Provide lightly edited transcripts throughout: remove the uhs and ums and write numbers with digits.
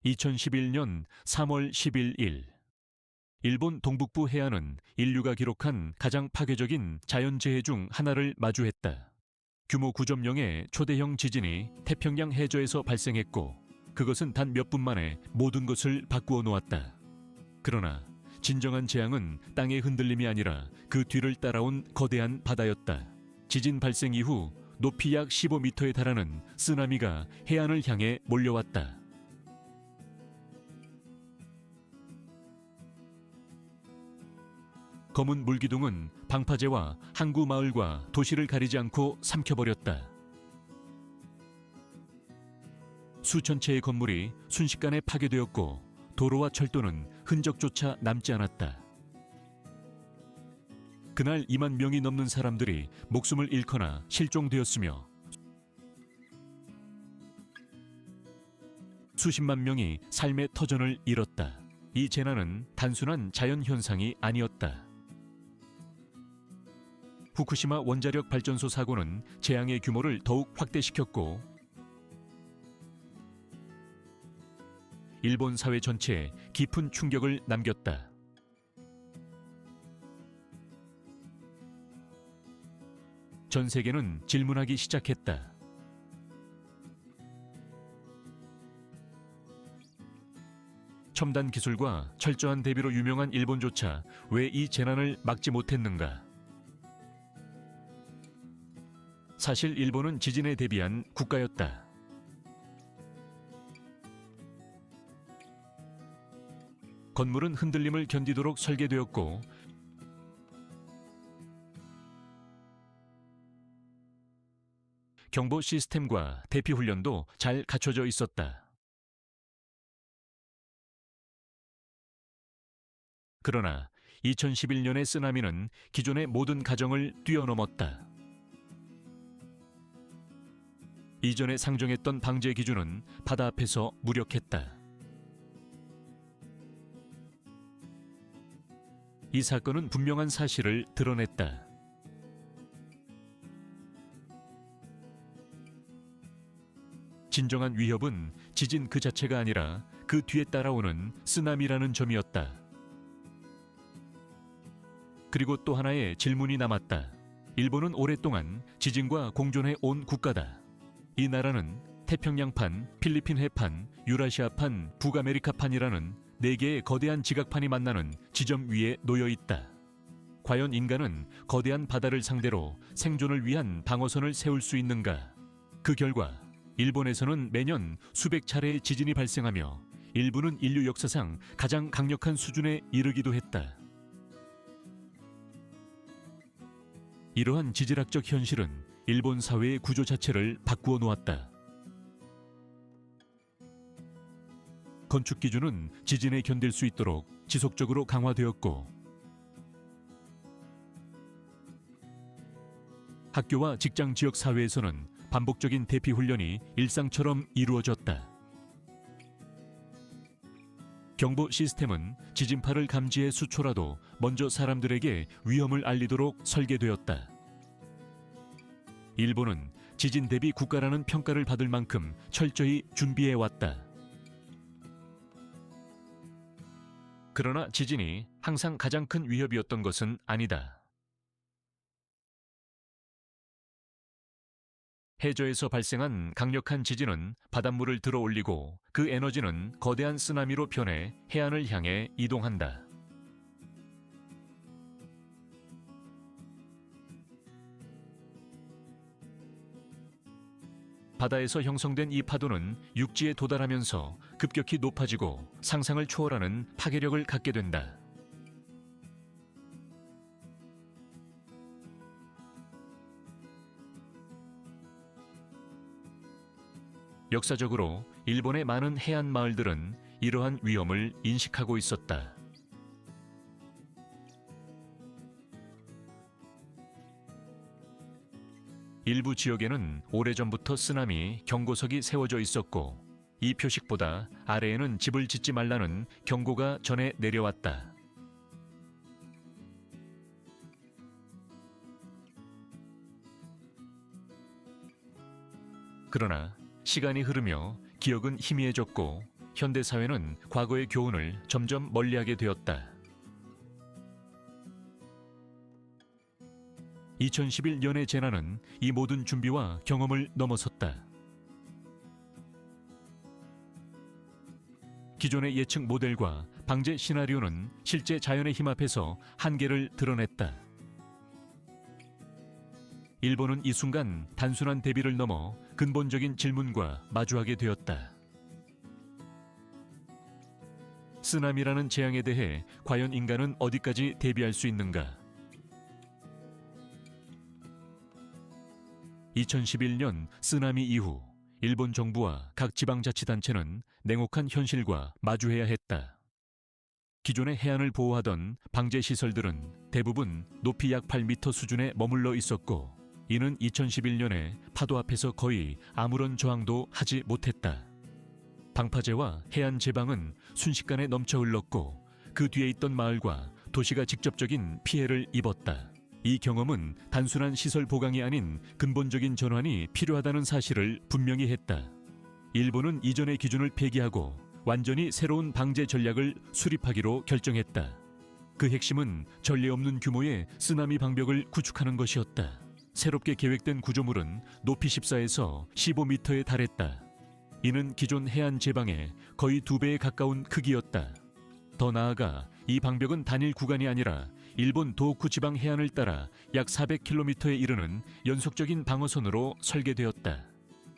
2011년 3월 11일, 일본 동북부 해안은 인류가 기록한 가장 파괴적인 자연재해 중 하나를 마주했다. 규모 9.0의 초대형 지진이 태평양 해저에서 발생했고, 그것은 단 몇 분 만에 모든 것을 바꾸어 놓았다. 그러나 진정한 재앙은 땅의 흔들림이 아니라 그 뒤를 따라온 거대한 바다였다. 지진 발생 이후 높이 약 15m에 달하는 쓰나미가 해안을 향해 몰려왔다. 검은 물기둥은 방파제와 항구 마을과 도시를 가리지 않고 삼켜버렸다. 수천 채의 건물이 순식간에 파괴되었고 도로와 철도는 흔적조차 남지 않았다. 그날 2만 명이 넘는 사람들이 목숨을 잃거나 실종되었으며 수십만 명이 삶의 터전을 잃었다. 이 재난은 단순한 자연현상이 아니었다. 후쿠시마 원자력 발전소 사고는 재앙의 규모를 더욱 확대시켰고 일본 사회 전체에 깊은 충격을 남겼다. 전 세계는 질문하기 시작했다. 첨단 기술과 철저한 대비로 유명한 일본조차 왜 이 재난을 막지 못했는가? 사실 일본은 지진에 대비한 국가였다. 건물은 흔들림을 견디도록 설계되었고 경보 시스템과 대피 훈련도 잘 갖춰져 있었다. 그러나 2011년의 쓰나미는 기존의 모든 가정을 뛰어넘었다. 이전에 상정했던 방제 기준은 바다 앞에서 무력했다. 이 사건은 분명한 사실을 드러냈다. 진정한 위협은 지진 그 자체가 아니라 그 뒤에 따라오는 쓰나미라는 점이었다. 그리고 또 하나의 질문이 남았다. 일본은 오랫동안 지진과 공존해 온 국가다. 이 나라는 태평양판, 필리핀 해판, 유라시아판, 북아메리카판이라는 4개의 거대한 지각판이 만나는 지점 위에 놓여 있다. 과연 인간은 거대한 바다를 상대로 생존을 위한 방어선을 세울 수 있는가? 그 결과 일본에서는 매년 수백 차례의 지진이 발생하며 일부는 인류 역사상 가장 강력한 수준에 이르기도 했다. 이러한 지질학적 현실은 일본 사회의 구조 자체를 바꾸어 놓았다. 건축 기준은 지진에 견딜 수 있도록 지속적으로 강화되었고 학교와 직장 지역 사회에서는 반복적인 대피 훈련이 일상처럼 이루어졌다. 경보 시스템은 지진파를 감지해 수초라도 먼저 사람들에게 위험을 알리도록 설계되었다. 일본은 지진 대비 국가라는 평가를 받을 만큼 철저히 준비해왔다. 그러나 지진이 항상 가장 큰 위협이었던 것은 아니다. 해저에서 발생한 강력한 지진은 바닷물을 들어올리고 그 에너지는 거대한 쓰나미로 변해 해안을 향해 이동한다. 바다에서 형성된 이 파도는 육지에 도달하면서 급격히 높아지고 상상을 초월하는 파괴력을 갖게 된다. 역사적으로 일본의 많은 해안 마을들은 이러한 위험을 인식하고 있었다. 일부 지역에는 오래전부터 쓰나미 경고석이 세워져 있었고 이 표식보다 아래에는 집을 짓지 말라는 경고가 전해 내려왔다. 그러나 시간이 흐르며 기억은 희미해졌고 현대 사회는 과거의 교훈을 점점 멀리하게 되었다. 2011년의 재난은 이 모든 준비와 경험을 넘어섰다. 기존의 예측 모델과 방제 시나리오는 실제 자연의 힘 앞에서 한계를 드러냈다. 일본은 이 순간 단순한 대비를 넘어 근본적인 질문과 마주하게 되었다. 쓰나미라는 재앙에 대해 과연 인간은 어디까지 대비할 수 있는가? 2011년 쓰나미 이후 일본 정부와 각 지방자치단체는 냉혹한 현실과 마주해야 했다. 기존의 해안을 보호하던 방제시설들은 대부분 높이 약 8m 수준에 머물러 있었고, 이는 2011년에 파도 앞에서 거의 아무런 저항도 하지 못했다. 방파제와 해안 제방은 순식간에 넘쳐 흘렀고, 그 뒤에 있던 마을과 도시가 직접적인 피해를 입었다. 이 경험은 단순한 시설 보강이 아닌 근본적인 전환이 필요하다는 사실을 분명히 했다. 일본은 이전의 기준을 폐기하고 완전히 새로운 방제 전략을 수립하기로 결정했다. 그 핵심은 전례 없는 규모의 쓰나미 방벽을 구축하는 것이었다. 새롭게 계획된 구조물은 높이 14에서 15m에 달했다. 이는 기존 해안 제방의 거의 2배에 가까운 크기였다. 더 나아가 이 방벽은 단일 구간이 아니라 일본 도호쿠 지방 해안을 따라 약 400km에 이르는 연속적인 방어선으로 설계되었다.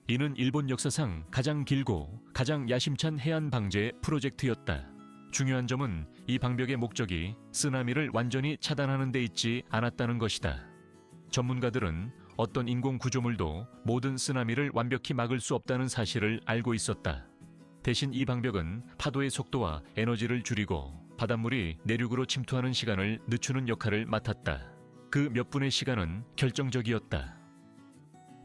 이는 일본 역사상 가장 길고 가장 야심찬 해안 방제 프로젝트였다. 중요한 점은 이 방벽의 목적이 쓰나미를 완전히 차단하는 데 있지 않았다는 것이다. 전문가들은 어떤 인공 구조물도 모든 쓰나미를 완벽히 막을 수 없다는 사실을 알고 있었다. 대신 이 방벽은 파도의 속도와 에너지를 줄이고 바닷물이 내륙으로 침투하는 시간을 늦추는 역할을 맡았다. 그 몇 분의 시간은 결정적이었다.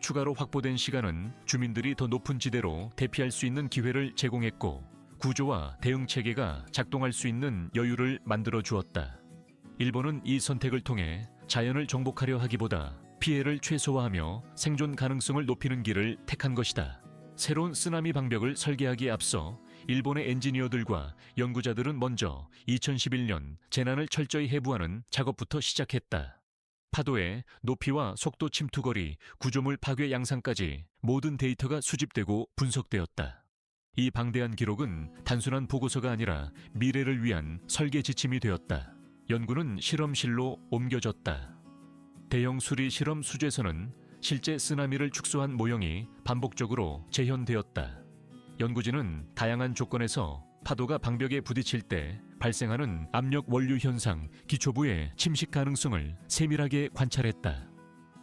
추가로 확보된 시간은 주민들이 더 높은 지대로 대피할 수 있는 기회를 제공했고, 구조와 대응 체계가 작동할 수 있는 여유를 만들어 주었다. 일본은 이 선택을 통해 자연을 정복하려 하기보다 피해를 최소화하며 생존 가능성을 높이는 길을 택한 것이다. 새로운 쓰나미 방벽을 설계하기에 앞서 일본의 엔지니어들과 연구자들은 먼저 2011년 재난을 철저히 해부하는 작업부터 시작했다. 파도의 높이와 속도 침투거리, 구조물 파괴 양상까지 모든 데이터가 수집되고 분석되었다. 이 방대한 기록은 단순한 보고서가 아니라 미래를 위한 설계 지침이 되었다. 연구는 실험실로 옮겨졌다. 대형 수리 실험 수제선은 실제 쓰나미를 축소한 모형이 반복적으로 재현되었다. 연구진은 다양한 조건에서 파도가 방벽에 부딪힐 때 발생하는 압력 원류 현상, 기초부의 침식 가능성을 세밀하게 관찰했다.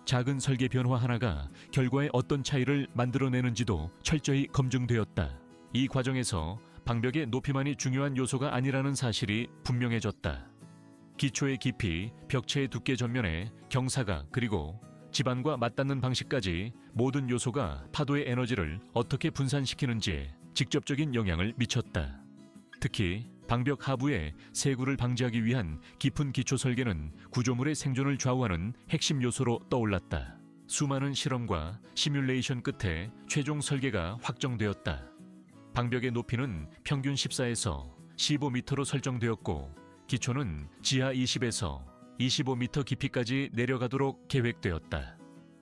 작은 설계 변화 하나가 결과에 어떤 차이를 만들어내는지도 철저히 검증되었다. 이 과정에서 방벽의 높이만이 중요한 요소가 아니라는 사실이 분명해졌다. 기초의 깊이, 벽체의 두께 전면에 경사각, 그리고 지반과 맞닿는 방식까지 모든 요소가 파도의 에너지를 어떻게 분산시키는지에 직접적인 영향을 미쳤다. 특히 방벽 하부의 세구를 방지하기 위한 깊은 기초 설계는 구조물의 생존을 좌우하는 핵심 요소로 떠올랐다. 수많은 실험과 시뮬레이션 끝에 최종 설계가 확정되었다. 방벽의 높이는 평균 14에서 15m로 설정되었고, 기초는 지하 20에서 25m 깊이까지 내려가도록 계획되었다.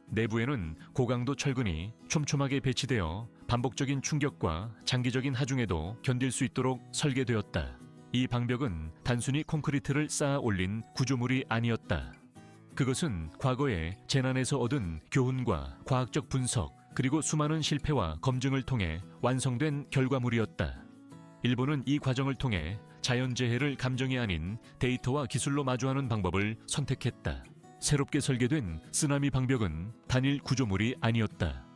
내부에는 고강도 철근이 촘촘하게 배치되어 반복적인 충격과 장기적인 하중에도 견딜 수 있도록 설계되었다. 이 방벽은 단순히 콘크리트를 쌓아 올린 구조물이 아니었다. 그것은 과거의 재난에서 얻은 교훈과 과학적 분석, 그리고 수많은 실패와 검증을 통해 완성된 결과물이었다. 일본은 이 과정을 통해 자연재해를 감정이 아닌 데이터와 기술로 마주하는 방법을 선택했다. 새롭게 설계된 쓰나미 방벽은 단일 구조물이 아니었다.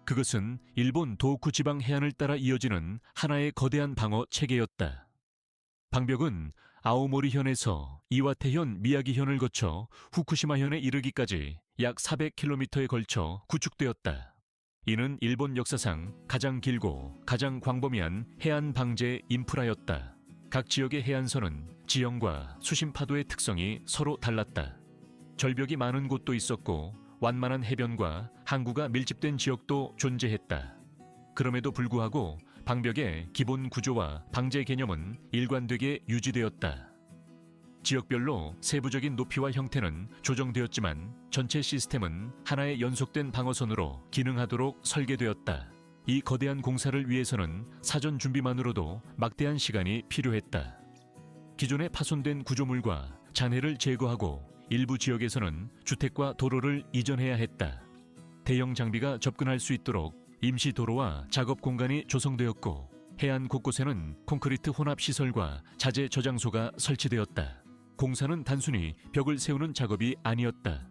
그것은 일본 도호쿠 지방 해안을 따라 이어지는 하나의 거대한 방어 체계였다. 방벽은 아오모리현에서 이와테현, 미야기현을 거쳐 후쿠시마현에 이르기까지 약 400km에 걸쳐 구축되었다. 이는 일본 역사상 가장 길고 가장 광범위한 해안 방제 인프라였다. 각 지역의 해안선은 지형과 수심 파도의 특성이 서로 달랐다. 절벽이 많은 곳도 있었고 완만한 해변과 항구가 밀집된 지역도 존재했다. 그럼에도 불구하고 방벽의 기본 구조와 방제 개념은 일관되게 유지되었다. 지역별로 세부적인 높이와 형태는 조정되었지만 전체 시스템은 하나의 연속된 방어선으로 기능하도록 설계되었다. 이 거대한 공사를 위해서는 사전 준비만으로도 막대한 시간이 필요했다. 기존의 파손된 구조물과 잔해를 제거하고 일부 지역에서는 주택과 도로를 이전해야 했다. 대형 장비가 접근할 수 있도록 임시 도로와 작업 공간이 조성되었고 해안 곳곳에는 콘크리트 혼합 시설과 자재 저장소가 설치되었다. 공사는 단순히 벽을 세우는 작업이 아니었다.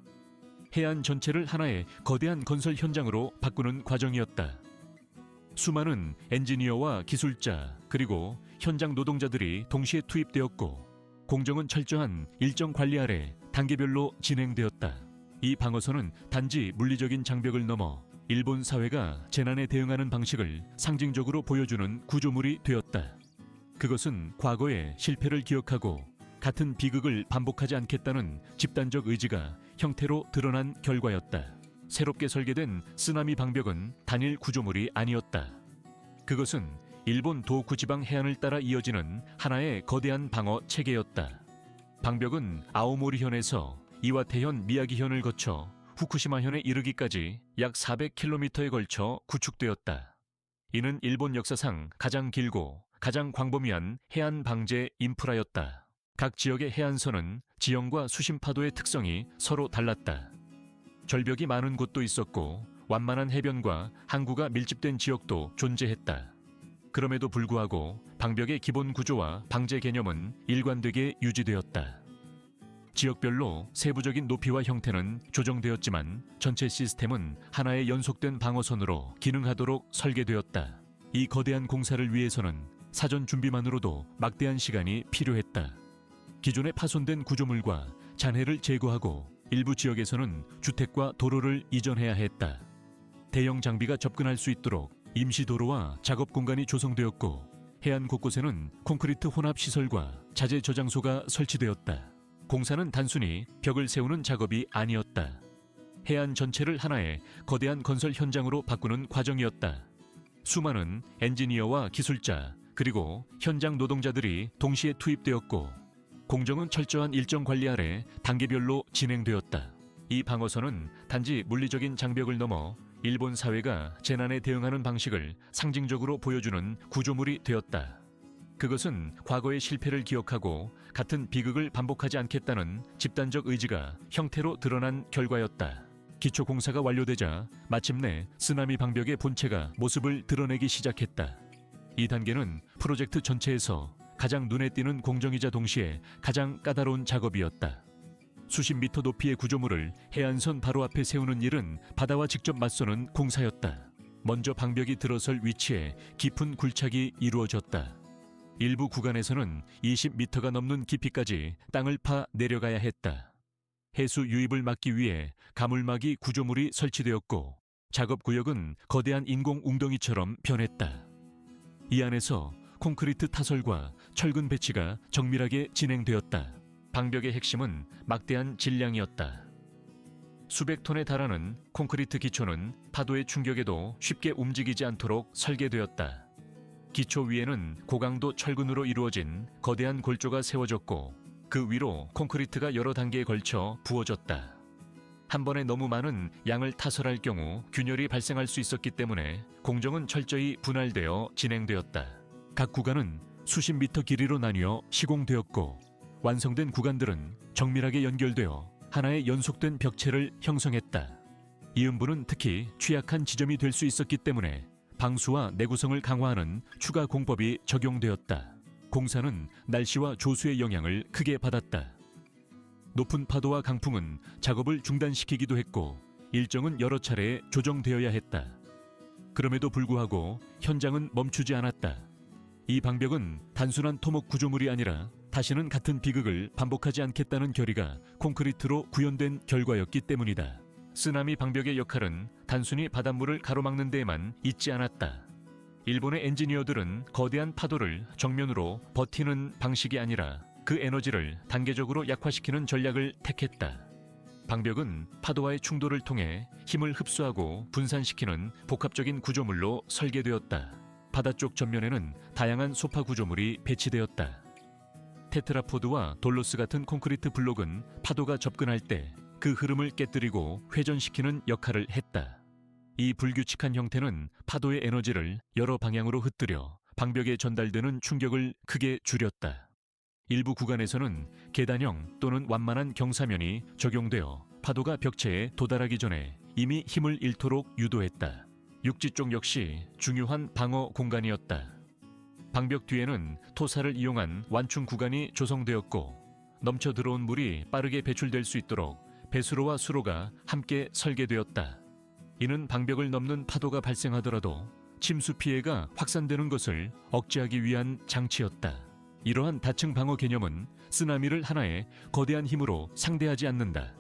해안 전체를 하나의 거대한 건설 현장으로 바꾸는 과정이었다. 수많은 엔지니어와 기술자 그리고 현장 노동자들이 동시에 투입되었고 공정은 철저한 일정 관리 아래 단계별로 진행되었다. 이 방어선은 단지 물리적인 장벽을 넘어 일본 사회가 재난에 대응하는 방식을 상징적으로 보여주는 구조물이 되었다. 그것은 과거의 실패를 기억하고 같은 비극을 반복하지 않겠다는 집단적 의지가 형태로 드러난 결과였다. 새롭게 설계된 쓰나미 방벽은 단일 구조물이 아니었다. 그것은 일본 도쿠지방 해안을 따라 이어지는 하나의 거대한 방어 체계였다. 방벽은 아오모리현에서 이와테현 미야기현을 거쳐 후쿠시마현에 이르기까지 약 400km에 걸쳐 구축되었다. 이는 일본 역사상 가장 길고 가장 광범위한 해안 방제 인프라였다. 각 지역의 해안선은 지형과 수심 파도의 특성이 서로 달랐다. 절벽이 많은 곳도 있었고 완만한 해변과 항구가 밀집된 지역도 존재했다. 그럼에도 불구하고 방벽의 기본 구조와 방제 개념은 일관되게 유지되었다. 지역별로 세부적인 높이와 형태는 조정되었지만 전체 시스템은 하나의 연속된 방어선으로 기능하도록 설계되었다. 이 거대한 공사를 위해서는 사전 준비만으로도 막대한 시간이 필요했다. 기존의 파손된 구조물과 잔해를 제거하고 일부 지역에서는 주택과 도로를 이전해야 했다. 대형 장비가 접근할 수 있도록 임시 도로와 작업 공간이 조성되었고 해안 곳곳에는 콘크리트 혼합 시설과 자재 저장소가 설치되었다. 공사는 단순히 벽을 세우는 작업이 아니었다. 해안 전체를 하나의 거대한 건설 현장으로 바꾸는 과정이었다. 수많은 엔지니어와 기술자 그리고 현장 노동자들이 동시에 투입되었고 공정은 철저한 일정 관리 아래 단계별로 진행되었다. 이 방어선은 단지 물리적인 장벽을 넘어 일본 사회가 재난에 대응하는 방식을 상징적으로 보여주는 구조물이 되었다. 그것은 과거의 실패를 기억하고 같은 비극을 반복하지 않겠다는 집단적 의지가 형태로 드러난 결과였다. 기초 공사가 완료되자 마침내 쓰나미 방벽의 본체가 모습을 드러내기 시작했다. 이 단계는 프로젝트 전체에서 가장 눈에 띄는 공정이자 동시에 가장 까다로운 작업이었다. 수십 미터 높이의 구조물을 해안선 바로 앞에 세우는 일은 바다와 직접 맞서는 공사였다. 먼저 방벽이 들어설 위치에 깊은 굴착이 이루어졌다. 일부 구간에서는 20m가 넘는 깊이까지 땅을 파 내려가야 했다. 해수 유입을 막기 위해 가물막이 구조물이 설치되었고 작업 구역은 거대한 인공 웅덩이처럼 변했다. 이 안에서 콘크리트 타설과 철근 배치가 정밀하게 진행되었다. 방벽의 핵심은 막대한 질량이었다. 수백 톤에 달하는 콘크리트 기초는 파도의 충격에도 쉽게 움직이지 않도록 설계되었다. 기초 위에는 고강도 철근으로 이루어진 거대한 골조가 세워졌고 그 위로 콘크리트가 여러 단계에 걸쳐 부어졌다. 한 번에 너무 많은 양을 타설할 경우 균열이 발생할 수 있었기 때문에 공정은 철저히 분할되어 진행되었다. 각 구간은 수십 미터 길이로 나뉘어 시공되었고 완성된 구간들은 정밀하게 연결되어 하나의 연속된 벽체를 형성했다. 이음부는 특히 취약한 지점이 될 수 있었기 때문에 방수와 내구성을 강화하는 추가 공법이 적용되었다. 공사는 날씨와 조수의 영향을 크게 받았다. 높은 파도와 강풍은 작업을 중단시키기도 했고 일정은 여러 차례 조정되어야 했다. 그럼에도 불구하고 현장은 멈추지 않았다. 이 방벽은 단순한 토목 구조물이 아니라 다시는 같은 비극을 반복하지 않겠다는 결의가 콘크리트로 구현된 결과였기 때문이다. 쓰나미 방벽의 역할은 단순히 바닷물을 가로막는 데에만 있지 않았다. 일본의 엔지니어들은 거대한 파도를 정면으로 버티는 방식이 아니라 그 에너지를 단계적으로 약화시키는 전략을 택했다. 방벽은 파도와의 충돌을 통해 힘을 흡수하고 분산시키는 복합적인 구조물로 설계되었다. 바다 쪽 전면에는 다양한 소파 구조물이 배치되었다. 테트라포드와 돌로스 같은 콘크리트 블록은 파도가 접근할 때 그 흐름을 깨뜨리고 회전시키는 역할을 했다. 이 불규칙한 형태는 파도의 에너지를 여러 방향으로 흩뜨려 방벽에 전달되는 충격을 크게 줄였다. 일부 구간에서는 계단형 또는 완만한 경사면이 적용되어 파도가 벽체에 도달하기 전에 이미 힘을 잃도록 유도했다. 육지 쪽 역시 중요한 방어 공간이었다. 방벽 뒤에는 토사를 이용한 완충 구간이 조성되었고, 넘쳐 들어온 물이 빠르게 배출될 수 있도록 배수로와 수로가 함께 설계되었다. 이는 방벽을 넘는 파도가 발생하더라도 침수 피해가 확산되는 것을 억제하기 위한 장치였다. 이러한 다층 방어 개념은 쓰나미를 하나의 거대한 힘으로 상대하지 않는다.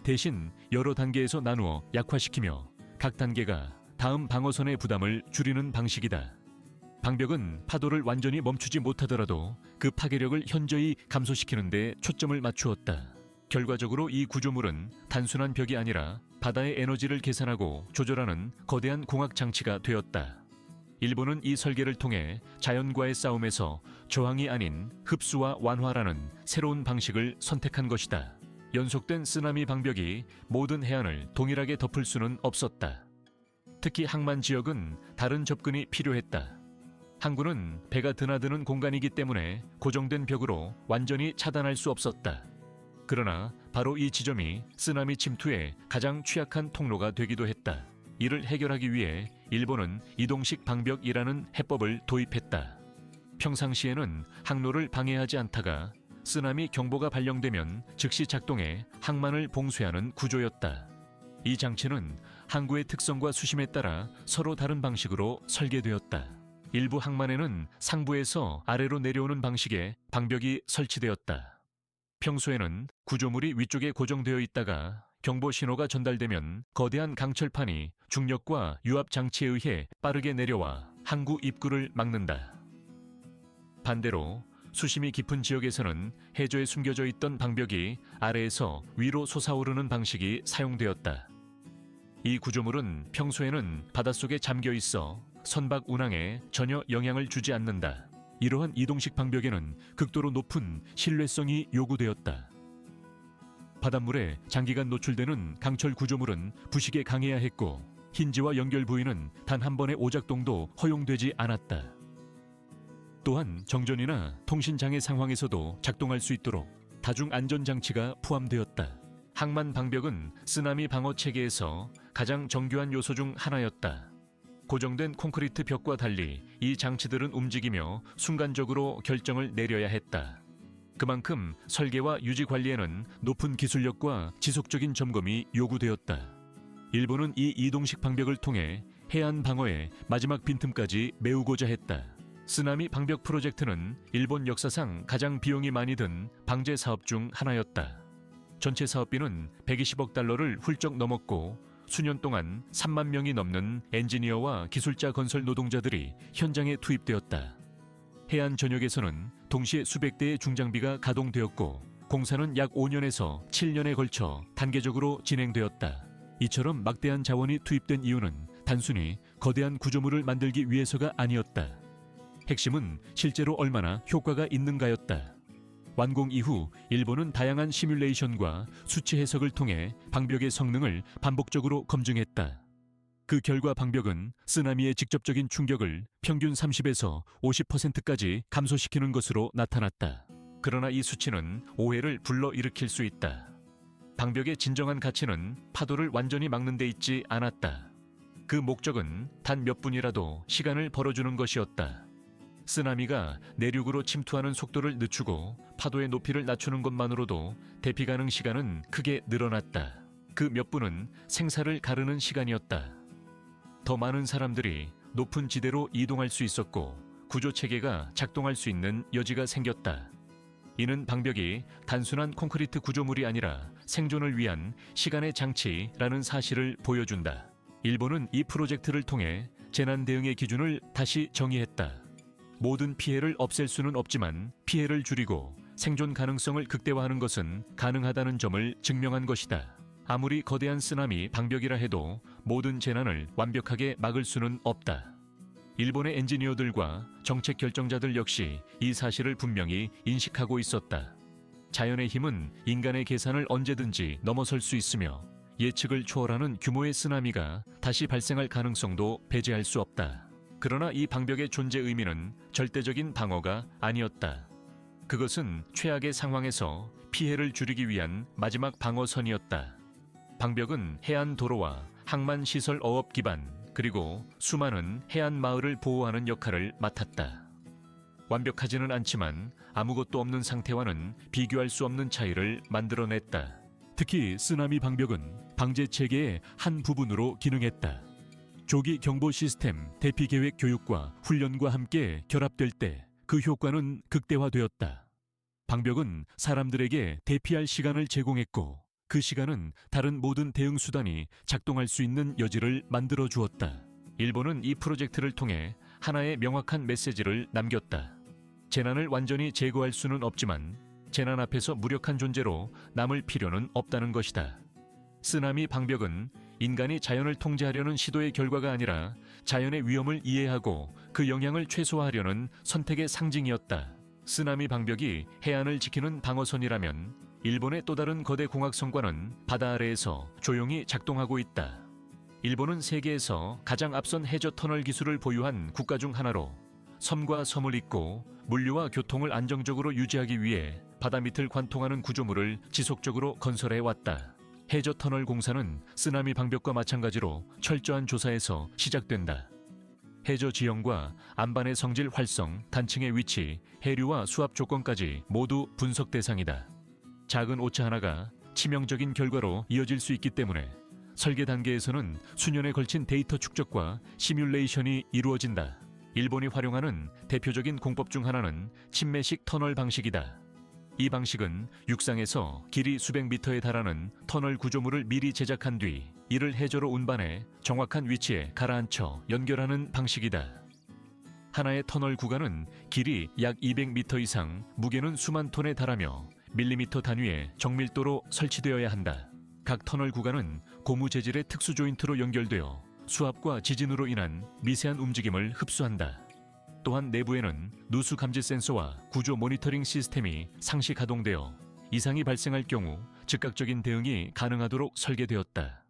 대신 여러 단계에서 나누어 약화시키며 각 단계가 다음 방어선의 부담을 줄이는 방식이다. 방벽은 파도를 완전히 멈추지 못하더라도 그 파괴력을 현저히 감소시키는 데 초점을 맞추었다. 결과적으로 이 구조물은 단순한 벽이 아니라 바다의 에너지를 계산하고 조절하는 거대한 공학 장치가 되었다. 일본은 이 설계를 통해 자연과의 싸움에서 저항이 아닌 흡수와 완화라는 새로운 방식을 선택한 것이다. 연속된 쓰나미 방벽이 모든 해안을 동일하게 덮을 수는 없었다. 특히 항만 지역은 다른 접근이 필요했다. 항구는 배가 드나드는 공간이기 때문에 고정된 벽으로 완전히 차단할 수 없었다. 그러나 바로 이 지점이 쓰나미 침투에 가장 취약한 통로가 되기도 했다. 이를 해결하기 위해 일본은 이동식 방벽이라는 해법을 도입했다. 평상시에는 항로를 방해하지 않다가 쓰나미 경보가 발령되면 즉시 작동해 항만을 봉쇄하는 구조였다. 이 장치는 항구의 특성과 수심에 따라 서로 다른 방식으로 설계되었다. 일부 항만에는 상부에서 아래로 내려오는 방식의 방벽이 설치되었다. 평소에는 구조물이 위쪽에 고정되어 있다가 경보 신호가 전달되면 거대한 강철판이 중력과 유압 장치에 의해 빠르게 내려와 항구 입구를 막는다. 반대로 수심이 깊은 지역에서는 해저에 숨겨져 있던 방벽이 아래에서 위로 솟아오르는 방식이 사용되었다. 이 구조물은 평소에는 바닷속에 잠겨 있어 선박 운항에 전혀 영향을 주지 않는다. 이러한 이동식 방벽에는 극도로 높은 신뢰성이 요구되었다. 바닷물에 장기간 노출되는 강철 구조물은 부식에 강해야 했고, 힌지와 연결 부위는 단 한 번의 오작동도 허용되지 않았다. 또한 정전이나 통신 장애 상황에서도 작동할 수 있도록 다중 안전 장치가 포함되었다. 항만 방벽은 쓰나미 방어 체계에서 가장 정교한 요소 중 하나였다. 고정된 콘크리트 벽과 달리 이 장치들은 움직이며 순간적으로 결정을 내려야 했다. 그만큼 설계와 유지 관리에는 높은 기술력과 지속적인 점검이 요구되었다. 일본은 이 이동식 방벽을 통해 해안 방어의 마지막 빈틈까지 메우고자 했다. 쓰나미 방벽 프로젝트는 일본 역사상 가장 비용이 많이 든 방제 사업 중 하나였다. 전체 사업비는 120억 달러를 훌쩍 넘었고, 수년 동안 3만 명이 넘는 엔지니어와 기술자 건설 노동자들이 현장에 투입되었다. 해안 전역에서는 동시에 수백 대의 중장비가 가동되었고, 공사는 약 5년에서 7년에 걸쳐 단계적으로 진행되었다. 이처럼 막대한 자원이 투입된 이유는 단순히 거대한 구조물을 만들기 위해서가 아니었다. 핵심은 실제로 얼마나 효과가 있는가였다. 완공 이후 일본은 다양한 시뮬레이션과 수치 해석을 통해 방벽의 성능을 반복적으로 검증했다. 그 결과 방벽은 쓰나미의 직접적인 충격을 평균 30에서 50%까지 감소시키는 것으로 나타났다. 그러나 이 수치는 오해를 불러일으킬 수 있다. 방벽의 진정한 가치는 파도를 완전히 막는 데 있지 않았다. 그 목적은 단 몇 분이라도 시간을 벌어주는 것이었다. 쓰나미가 내륙으로 침투하는 속도를 늦추고 파도의 높이를 낮추는 것만으로도 대피 가능 시간은 크게 늘어났다. 그 몇 분은 생사를 가르는 시간이었다. 더 많은 사람들이 높은 지대로 이동할 수 있었고, 구조 체계가 작동할 수 있는 여지가 생겼다. 이는 방벽이 단순한 콘크리트 구조물이 아니라 생존을 위한 시간의 장치라는 사실을 보여준다. 일본은 이 프로젝트를 통해 재난 대응의 기준을 다시 정의했다. 모든 피해를 없앨 수는 없지만 피해를 줄이고 생존 가능성을 극대화하는 것은 가능하다는 점을 증명한 것이다. 아무리 거대한 쓰나미 방벽이라 해도 모든 재난을 완벽하게 막을 수는 없다. 일본의 엔지니어들과 정책 결정자들 역시 이 사실을 분명히 인식하고 있었다. 자연의 힘은 인간의 계산을 언제든지 넘어설 수 있으며 예측을 초월하는 규모의 쓰나미가 다시 발생할 가능성도 배제할 수 없다. 그러나 이 방벽의 존재 의미는 절대적인 방어가 아니었다. 그것은 최악의 상황에서 피해를 줄이기 위한 마지막 방어선이었다. 방벽은 해안 도로와 항만 시설 어업 기반 그리고 수많은 해안 마을을 보호하는 역할을 맡았다. 완벽하지는 않지만 아무것도 없는 상태와는 비교할 수 없는 차이를 만들어냈다. 특히 쓰나미 방벽은 방제 체계의 한 부분으로 기능했다. 조기 경보 시스템 대피 계획 교육과 훈련과 함께 결합될 때 그 효과는 극대화되었다. 방벽은 사람들에게 대피할 시간을 제공했고 그 시간은 다른 모든 대응 수단이 작동할 수 있는 여지를 만들어 주었다. 일본은 이 프로젝트를 통해 하나의 명확한 메시지를 남겼다. 재난을 완전히 제거할 수는 없지만 재난 앞에서 무력한 존재로 남을 필요는 없다는 것이다. 쓰나미 방벽은 인간이 자연을 통제하려는 시도의 결과가 아니라 자연의 위험을 이해하고 그 영향을 최소화하려는 선택의 상징이었다. 쓰나미 방벽이 해안을 지키는 방어선이라면 일본의 또 다른 거대 공학성과는 바다 아래에서 조용히 작동하고 있다. 일본은 세계에서 가장 앞선 해저 터널 기술을 보유한 국가 중 하나로 섬과 섬을 잇고 물류와 교통을 안정적으로 유지하기 위해 바다 밑을 관통하는 구조물을 지속적으로 건설해 왔다. 해저 터널 공사는 쓰나미 방벽과 마찬가지로 철저한 조사에서 시작된다. 해저 지형과 안반의 성질 활성, 단층의 위치, 해류와 수압 조건까지 모두 분석 대상이다. 작은 오차 하나가 치명적인 결과로 이어질 수 있기 때문에 설계 단계에서는 수년에 걸친 데이터 축적과 시뮬레이션이 이루어진다. 일본이 활용하는 대표적인 공법 중 하나는 침매식 터널 방식이다. 이 방식은 육상에서 길이 수백 미터에 달하는 터널 구조물을 미리 제작한 뒤 이를 해저로 운반해 정확한 위치에 가라앉혀 연결하는 방식이다. 하나의 터널 구간은 길이 약 200m 이상, 무게는 수만 톤에 달하며 밀리미터 단위의 정밀도로 설치되어야 한다. 각 터널 구간은 고무 재질의 특수 조인트로 연결되어 수압과 지진으로 인한 미세한 움직임을 흡수한다. 또한 내부에는 누수 감지 센서와 구조 모니터링 시스템이 상시 가동되어 이상이 발생할 경우 즉각적인 대응이 가능하도록 설계되었다.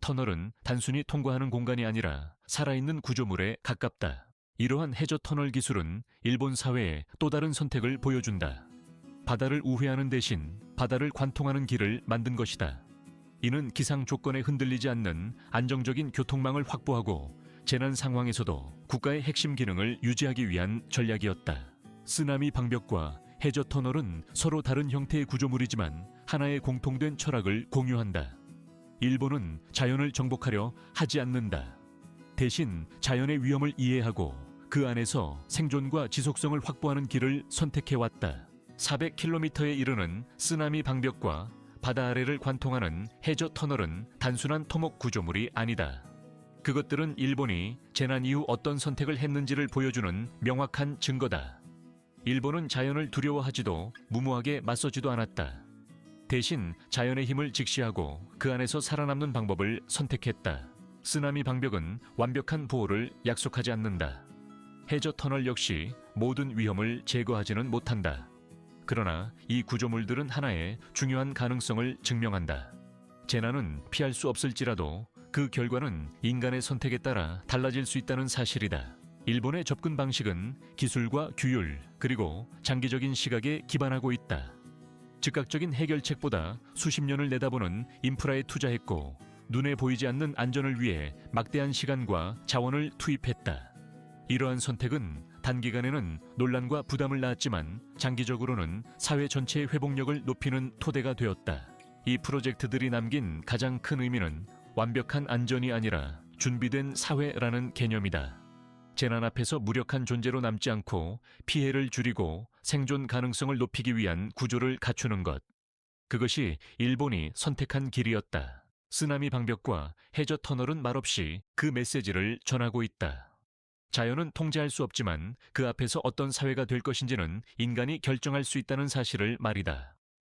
터널은 단순히 통과하는 공간이 아니라 살아있는 구조물에 가깝다. 이러한 해저 터널 기술은 일본 사회의 또 다른 선택을 보여준다. 바다를 우회하는 대신 바다를 관통하는 길을 만든 것이다. 이는 기상 조건에 흔들리지 않는 안정적인 교통망을 확보하고 재난 상황에서도 국가의 핵심 기능을 유지하기 위한 전략이었다. 쓰나미 방벽과 해저 터널은 서로 다른 형태의 구조물이지만 하나의 공통된 철학을 공유한다. 일본은 자연을 정복하려 하지 않는다. 대신 자연의 위험을 이해하고 그 안에서 생존과 지속성을 확보하는 길을 선택해왔다. 400km에 이르는 쓰나미 방벽과 바다 아래를 관통하는 해저 터널은 단순한 토목 구조물이 아니다. 그것들은 일본이 재난 이후 어떤 선택을 했는지를 보여주는 명확한 증거다. 일본은 자연을 두려워하지도 무모하게 맞서지도 않았다. 대신 자연의 힘을 직시하고 그 안에서 살아남는 방법을 선택했다. 쓰나미 방벽은 완벽한 보호를 약속하지 않는다. 해저 터널 역시 모든 위험을 제거하지는 못한다. 그러나 이 구조물들은 하나의 중요한 가능성을 증명한다. 재난은 피할 수 없을지라도 그 결과는 인간의 선택에 따라 달라질 수 있다는 사실이다. 일본의 접근 방식은 기술과 규율 그리고 장기적인 시각에 기반하고 있다. 즉각적인 해결책보다 수십 년을 내다보는 인프라에 투자했고 눈에 보이지 않는 안전을 위해 막대한 시간과 자원을 투입했다. 이러한 선택은 단기간에는 논란과 부담을 낳았지만 장기적으로는 사회 전체의 회복력을 높이는 토대가 되었다. 이 프로젝트들이 남긴 가장 큰 의미는 완벽한 안전이 아니라 준비된 사회라는 개념이다. 재난 앞에서 무력한 존재로 남지 않고 피해를 줄이고 생존 가능성을 높이기 위한 구조를 갖추는 것. 그것이 일본이 선택한 길이었다. 쓰나미 방벽과 해저 터널은 말없이 그 메시지를 전하고 있다. 자연은 통제할 수 없지만 그 앞에서 어떤 사회가 될 것인지는 인간이 결정할 수 있다는 사실을 말이다.